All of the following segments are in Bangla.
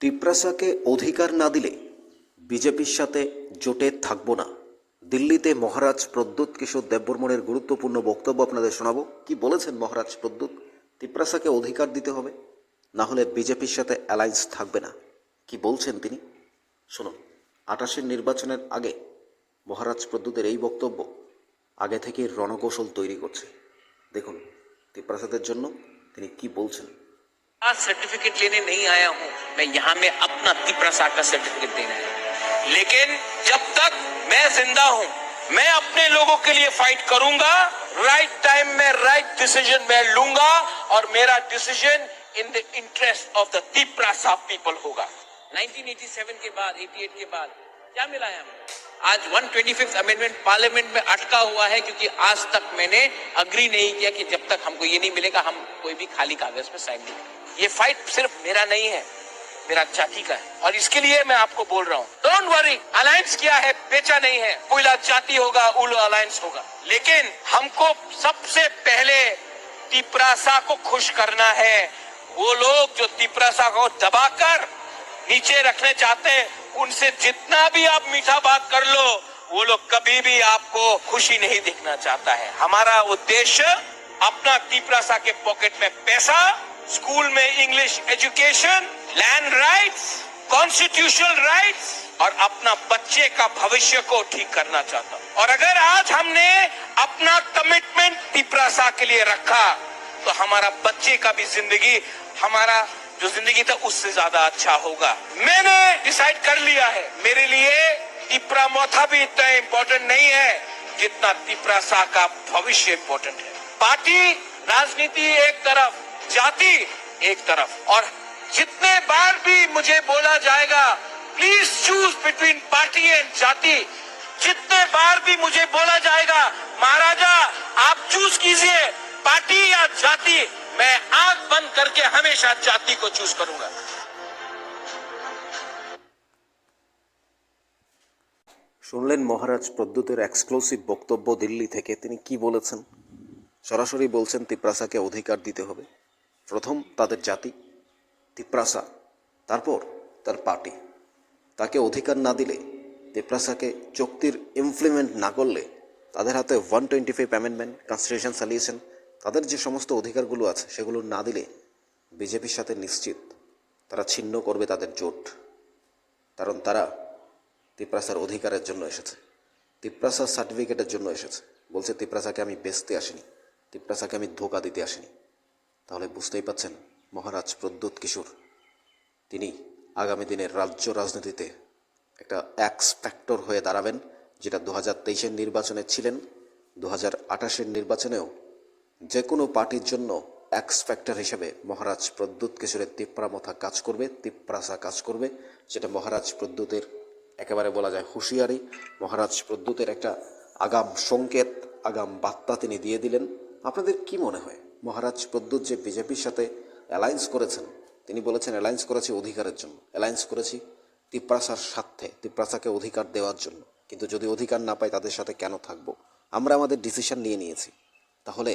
তিপ্রাসাকে অধিকার না দিলে বিজেপির সাথে জোটে থাকব না। দিল্লিতে মহারাজ প্রদ্যুৎ কিশোর দেববর্মনের গুরুত্বপূর্ণ বক্তব্য আপনাদের শোনাবো। কি বলেছেন মহারাজ প্রদ্যুৎ? তিপ্রাসাকে অধিকার দিতে হবে, না হলে বিজেপির সাথে অ্যালায়েন্স থাকবে না। কি বলছেন তিনি শুনুন। 28-এর নির্বাচনের আগে মহারাজ প্রদ্যুতের এই বক্তব্য আগে থেকেই রণকৌশল তৈরি করছে। দেখুন তিপ্রাসাদের জন্য তিনি কি বলছেন। सर्टिफिकेट लेने नहीं आया हूं मैं, यहां में अपना तिप्रासार का सर्टिफिकेट देना है। लेकिन जब तक मैं जिंदा हूं मैं अपने लोगों के लिए फाइट करूंगा। राइट टाइम में राइट डिसीजन मैं लूंगा और मेरा decision in the interest of the Tiprasa people होगा। 1987 के बाद 88 के बाद क्या मिला है हमें? आज 125th अमेंडमेंट पार्लियामेंट में अटका हुआ है क्योंकि आज तक मैंने अग्री नहीं किया कि जब तक हमको ये नहीं मिलेगा हम कोई भी खाली कागज पे साइन नहीं। ये फाइट सिर्फ मेरा नहीं है, मेरा जाति का है और इसके लिए मैं आपको बोल रहा हूँ डोंट वरी। अलायंस किया है, बेचा नहीं है। कोयला जाति होगा, उलो अलायंस होगा, लेकिन हमको सबसे पहले तिप्रासा को खुश करना है। वो लोग जो तिप्रासा को दबाकर नीचे रखने चाहते हैं उनसे जितना भी आप मीठा बात कर लो वो लोग कभी भी आपको खुशी नहीं दिखना चाहता है। हमारा उद्देश्य अपना तिप्रासा के पॉकेट में पैसा, स्कूल में English education, land rights, constitutional rights और अपना बच्चे का भविष्य को ठीक करना चाहता हूं। और अगर आज हमने अपना कमिटमेंट तिप्रासा के लिए रखा तो हमारा बच्चे का भी जिंदगी, हमारा जो जिंदगी था उससे ज्यादा अच्छा होगा। मैंने डिसाइड कर लिया है मेरे लिए तिप्रा मोथा भी इतना इम्पोर्टेंट नहीं है जितना तिप्रासा का भविष्य इम्पोर्टेंट है। पार्टी राजनीति एक तरफ, जाति एक तरफ, और जितने बार भी मुझे बोला जाएगा please choose between party and जाति, जितने बार भी मुझे बोला जाएगा महाराजा आप चूज कीजिए पार्टी या जाति, मैं आंख बंद करके हमेशा जाति को चूज करूंगा। শুনলেন মহারাজ প্রদ্যুতের এক্সক্লুসিভ বক্তব্য দিল্লি থেকে। তিনি কি বলেছেন? সরাসরি বলছেন তিপ্রাসাকে অধিকার দিতে হবে। প্রথম তাদের জাতি তিপ্রাসা, তারপর তার পার্টি। তাকে অধিকার না দিলে, তিপ্রাসাকে চুক্তির ইমপ্লিমেন্ট না করলে, তাদের হাতে 125 অ্যামেন্ডমেন্ট কনস্টিটিউশন চালিয়েছেন, তাদের যে সমস্ত অধিকারগুলো আছে সেগুলো না দিলে বিজেপির সাথে নিশ্চিত তারা ছিন্ন করবে তাদের জোট। কারণ তারা তিপ্রাসার অধিকারের জন্য এসেছে, তিপ্রাসার সার্টিফিকেটের জন্য এসেছে। বলছে তিপ্রাসাকে আমি বেচতে আসিনি, তিপ্রাসাকে আমি ধোকা দিতে আসিনি। তাহলে বুঝতেই পাচ্ছেন মহারাজ প্রদ্যুৎ কিশোর তিনি আগামী দিনের রাজ্য রাজনীতিতে একটা এক্স ফ্যাক্টর হয়ে দাঁড়াবেন, যেটা 2023-এর নির্বাচনে ছিলেন, 2028-এর নির্বাচনেও যে কোনো পার্টির জন্য এক্স ফ্যাক্টর হিসেবে মহারাজ প্রদ্যুৎ কিশোরের তিপ্রা মথা কাজ করবে, তিপ্রাসা কাজ করবে। যেটা মহারাজ প্রদ্যুতের একেবারে বলা যায় হুঁশিয়ারি, মহারাজ প্রদ্যুতের একটা আগাম সংকেত, আগাম বার্তা তিনি দিয়ে দিলেন। আপনাদের কি মনে হয় মহারাজ প্রদ্যুৎ যে বিজেপির সাথে অ্যালায়েন্স করেছেন, তিনি বলেছেন অ্যালায়েন্স করেছি অধিকারের জন্য, অ্যালায়েন্স করেছি তিপ্রাসার স্বার্থে, তিপ্রাসাকে অধিকার দেওয়ার জন্য, কিন্তু যদি অধিকার না পাই তাদের সাথে কেন থাকবো? আমরা আমাদের ডিসিশন নিয়ে নিয়েছি। তাহলে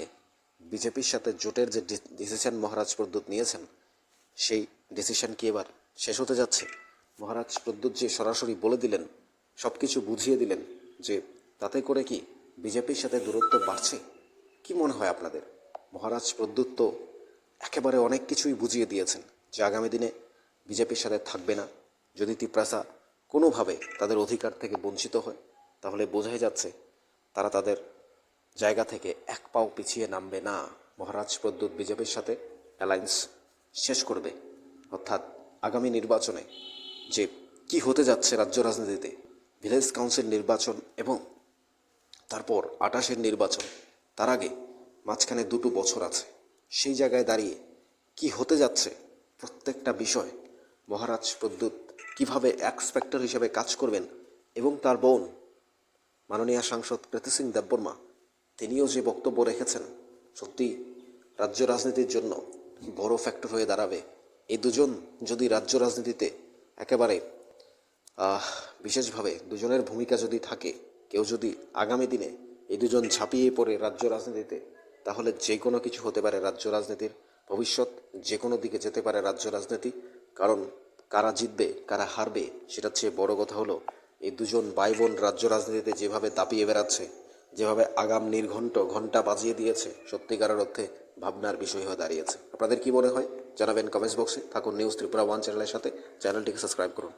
বিজেপির সাথে জোটের যে ডিসিশন মহারাজ প্রদ্যুৎ নিয়েছেন সেই ডিসিশন কি এবার শেষ হতে যাচ্ছে? মহারাজ প্রদ্যুৎ যে সরাসরি বলে দিলেন, সব কিছু বুঝিয়ে দিলেন যে তাতে করে কি বিজেপির সাথে দূরত্ব বাড়ছে? কি মনে হয় আপনাদের? মহারাজ প্রদ্যুৎ তো একেবারে অনেক কিছুই বুঝিয়ে দিয়েছেন যে আগামী দিনে বিজেপির সাথে থাকবে না। যদি তিপ্রাসা কোনোভাবে তাদের অধিকার থেকে বঞ্চিত হয় তাহলে বোঝাই যাচ্ছে তারা তাদের জায়গা থেকে এক পাও পিছিয়ে নামবে না। মহারাজ প্রদ্যুৎ বিজেপির সাথে অ্যালায়েন্স শেষ করবে। অর্থাৎ আগামী নির্বাচনে যে কি হতে যাচ্ছে রাজ্য রাজনীতিতে, ভিলেজ কাউন্সিল নির্বাচন এবং তারপর 28-এর নির্বাচন, তার আগে মাঝখানে 2 বছর আছে। সেই জায়গায় দাঁড়িয়ে কি হতে যাচ্ছে প্রত্যেকটা বিষয় মহারাজ প্রদ্যুৎ কিভাবে এক্স ফ্যাক্টর হিসেবে কাজ করবেন, এবং তার বোন মাননীয় সাংসদ প্রীতি সিং দেববর্মা তিনিও যে বক্তব্য রেখেছেন, সত্যি রাজ্য রাজনীতির জন্য বড় ফ্যাক্টর হয়ে দাঁড়াবে। এই দুজন যদি রাজ্য রাজনীতিতে একেবারে বিশেষভাবে দুজনের ভূমিকা যদি থাকে, কেউ যদি আগামী দিনে এই দুজন ঝাঁপিয়ে পড়ে রাজ্য রাজনীতিতে, তাহলে যে কোনো কিছু হতে পারে রাজ্য রাজনীতির ভবিষ্যৎ, যে কোনো দিকে যেতে পারে রাজ্য রাজনীতি। কারণ কারা জিতবে কারা হারবে সেটার চেয়ে বড় কথা হলো এই দুজন ভাই বোন রাজ্য রাজনীতিতে যেভাবে দাপিয়ে বেড়াচ্ছে, যেভাবে আগাম নির্ঘণ্ট ঘন্টা বাজিয়ে দিয়েছে, সত্যিকারের অর্থে ভাবনার বিষয় হয়ে দাঁড়িয়েছে। আপনাদের কি মনে হয় জানাবেন কমেন্টস বক্সে। থাকুন নিউজ ত্রিপুরা ওয়ান চ্যানেলের সাথে, চ্যানেলটিকে সাবস্ক্রাইব করুন।